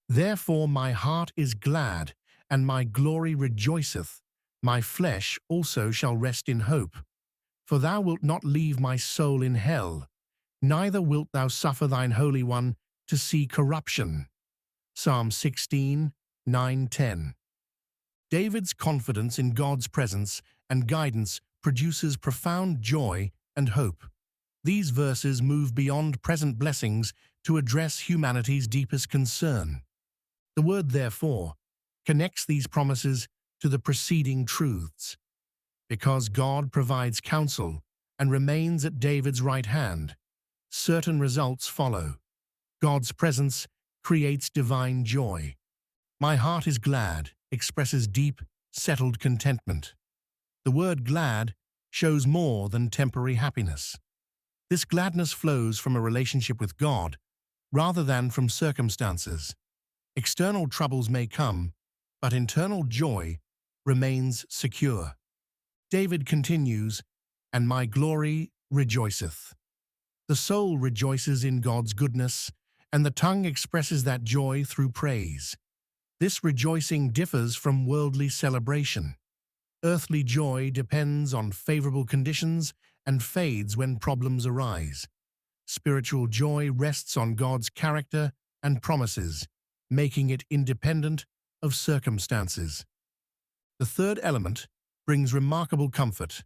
Therefore my heart is glad, and my glory rejoiceth. My flesh also shall rest in hope. For thou wilt not leave my soul in hell, neither wilt thou suffer thine Holy One to see corruption. Psalm 16, 9-10. David's confidence in God's presence and guidance produces profound joy and hope. These verses move beyond present blessings to address humanity's deepest concern. The word therefore connects these promises to the preceding truths. Because God provides counsel and remains at David's right hand, certain results follow. God's presence creates divine joy. My heart is glad expresses deep, settled contentment. The word glad shows more than temporary happiness. This gladness flows from a relationship with God rather than from circumstances. External troubles may come, but internal joy remains secure. David continues, "And my glory rejoiceth." The soul rejoices in God's goodness, and the tongue expresses that joy through praise. This rejoicing differs from worldly celebration. Earthly joy depends on favorable conditions and fades when problems arise. Spiritual joy rests on God's character and promises, making it independent of circumstances. The third element brings remarkable comfort.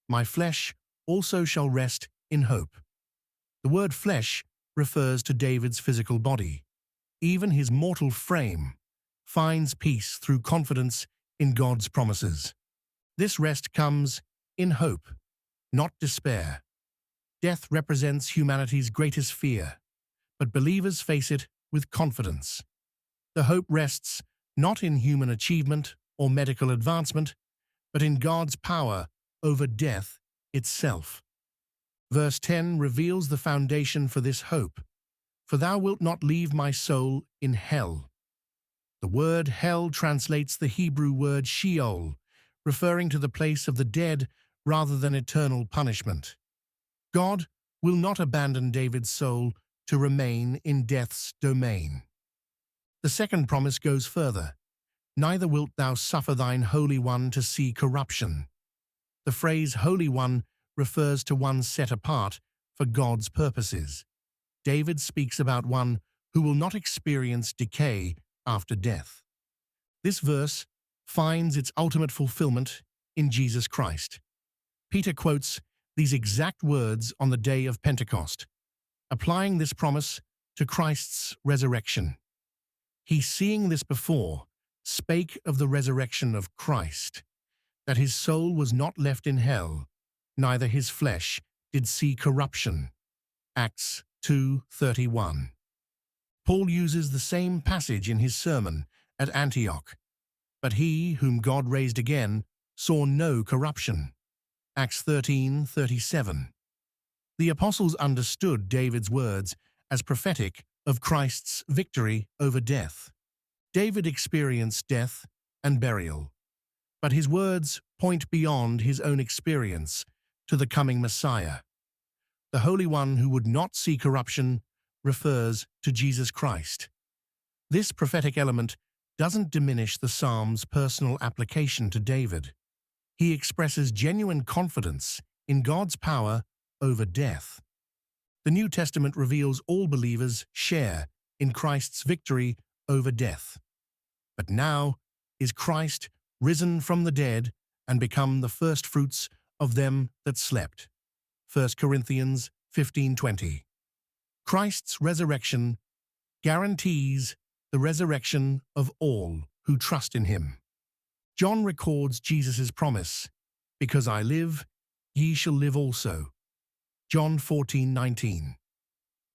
My flesh also shall rest in hope. The word flesh refers to David's physical body. Even his mortal frame finds peace through confidence in God's promises. This rest comes in hope, not despair. Death represents humanity's greatest fear, but believers face it with confidence. The hope rests not in human achievement or medical advancement, but in God's power over death itself. Verse 10 reveals the foundation for this hope. For thou wilt not leave my soul in hell. The word hell translates the Hebrew word Sheol, referring to the place of the dead rather than eternal punishment. God will not abandon David's soul to remain in death's domain. The second promise goes further. Neither wilt thou suffer thine Holy One to see corruption. The phrase Holy One refers to one set apart for God's purposes. David speaks about one who will not experience decay after death. This verse finds its ultimate fulfillment in Jesus Christ. Peter quotes these exact words on the day of Pentecost, applying this promise to Christ's resurrection. He, seeing this before, spake of the resurrection of Christ, that his soul was not left in hell, neither his flesh did see corruption. Acts 2:31. Paul uses the same passage in his sermon at Antioch, but he, whom God raised again, saw no corruption. Acts 13:37. The apostles understood David's words as prophetic of Christ's victory over death. David experienced death and burial, but his words point beyond his own experience to the coming Messiah. The Holy One who would not see corruption refers to Jesus Christ. This prophetic element doesn't diminish the Psalm's personal application to David. He expresses genuine confidence in God's power over death. The New Testament reveals all believers share in Christ's victory over death. But now is Christ risen from the dead and become the firstfruits of them that slept. 1 Corinthians 15:20. Christ's resurrection guarantees the resurrection of all who trust in him. John records Jesus' promise, "Because I live, ye shall live also." John 14:19.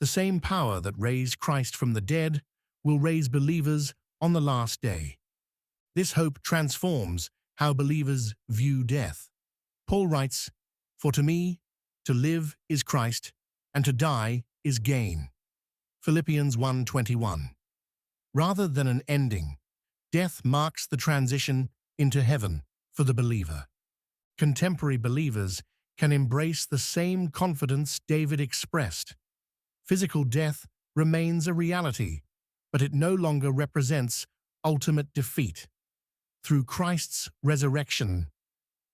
The same power that raised Christ from the dead will raise believers on the last day. This hope transforms how believers view death. Paul writes, "For to me, to live is Christ, and to die is gain." Philippians 1:21. Rather than an ending, death marks the transition into heaven for the believer. Contemporary believers can embrace the same confidence David expressed. Physical death remains a reality, but it no longer represents ultimate defeat. Through Christ's resurrection,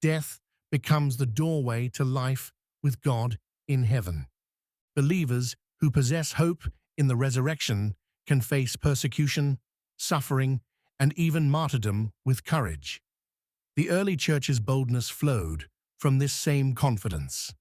death becomes the doorway to life with God in heaven. Believers who possess hope in the resurrection can face persecution, suffering, and even martyrdom with courage. The early church's boldness flowed from this same confidence.